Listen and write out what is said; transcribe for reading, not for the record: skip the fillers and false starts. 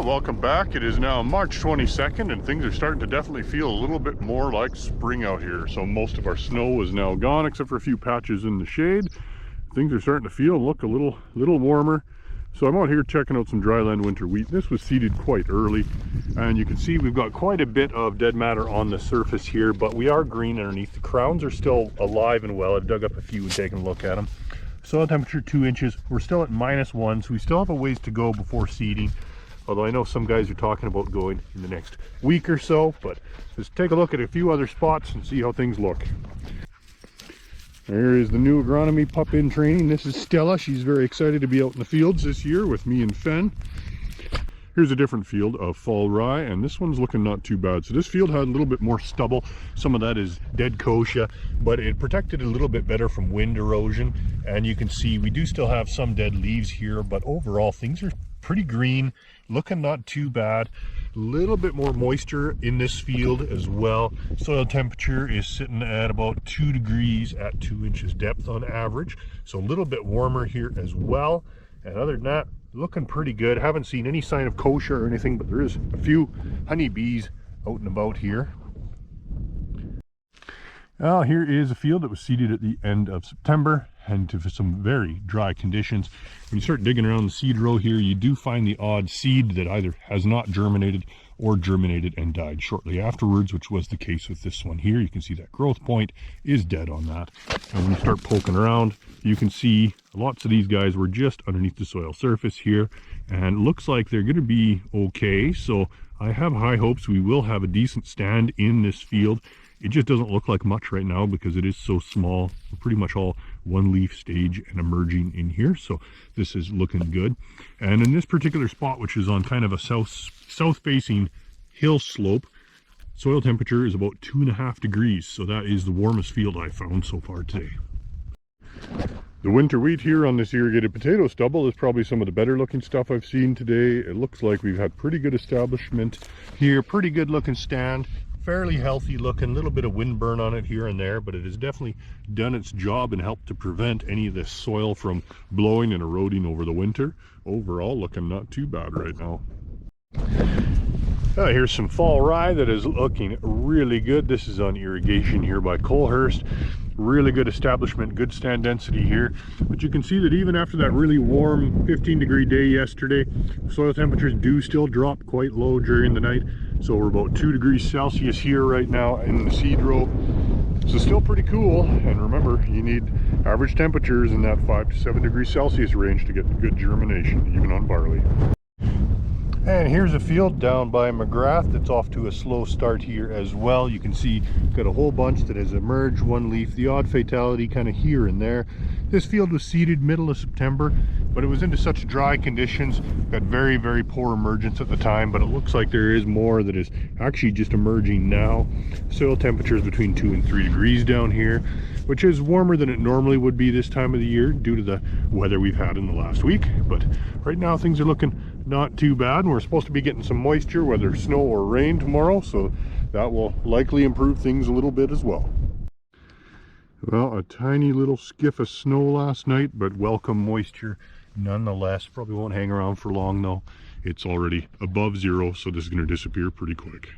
Well, welcome back. It is now March 22nd and things are starting to definitely feel a little bit more like spring out here. So most of our snow is now gone except for a few patches in the shade. Things are starting to feel and look a little warmer. So I'm out here checking out some dryland winter wheat. This was seeded quite early and you can see we've got quite a bit of dead matter on the surface here, but we are green underneath. The crowns are still alive and well. I've dug up a few and taken a look at them. Soil temperature 2 inches. We're still at -1, so we still have a ways to go before seeding. Although I know some guys are talking about going in the next week or so, but let's take a look at a few other spots and see how things look. There is the new agronomy pup in training. This is Stella. She's very excited to be out in the fields this year with me and Fen. Here's a different field of fall rye, and this one's looking not too bad. So this field had a little bit more stubble. Some of that is dead kochia, but it protected a little bit better from wind erosion. And you can see we do still have some dead leaves here, but overall things are pretty green, looking not too bad. A little bit more moisture in this field as well. Soil temperature is sitting at about 2 degrees at 2 inches depth on average, so a little bit warmer here as well. And other than that, looking pretty good. Haven't seen any sign of kochia or anything, but there is a few honeybees out and about here. Well, here is a field that was seeded at the end of September and to some very dry conditions. When you start digging around the seed row here, you do find the odd seed that either has not germinated or germinated and died shortly afterwards, which was the case with this one here. You can see that growth point is dead on that. And when you start poking around, you can see lots of these guys were just underneath the soil surface here, and it looks like they're going to be okay. So I have high hopes we will have a decent stand in this field. It just doesn't look like much right now because it is so small. We're pretty much all one leaf stage and emerging in here, so this is looking good. And in this particular spot, which is on kind of a south facing hill slope, soil temperature is about 2.5 degrees, so that is the warmest field I've found so far today. The winter wheat here on this irrigated potato stubble is probably some of the better looking stuff I've seen today. It looks like we've had pretty good establishment here, pretty good looking stand, fairly healthy looking, little bit of wind burn on it here and there, but it has definitely done its job and helped to prevent any of this soil from blowing and eroding over the winter. Overall, looking not too bad right now. Here's some fall rye that is looking really good. This is on irrigation here by Colehurst. Really good establishment, good stand density here. But you can see that even after that really warm 15-degree day yesterday, soil temperatures do still drop quite low during the night. So we're about 2 degrees Celsius here right now in the seed row. So still pretty cool. And remember, you need average temperatures in that 5 to 7 degrees Celsius range to get good germination, even on barley. And here's a field down by McGrath that's off to a slow start here as well. You can see got a whole bunch that has emerged, one leaf, the odd fatality kind of here and there. This field was seeded middle of September, but it was into such dry conditions, got very, very poor emergence at the time, but it looks like there is more that is actually just emerging now. Soil temperatures between 2 and 3 degrees down here, which is warmer than it normally would be this time of the year due to the weather we've had in the last week. But right now things are looking not too bad, and we're supposed to be getting some moisture, whether snow or rain tomorrow, so that will likely improve things a little bit as well. Well, a tiny little skiff of snow last night, but welcome moisture nonetheless. Probably won't hang around for long though. It's already above zero, so this is going to disappear pretty quick.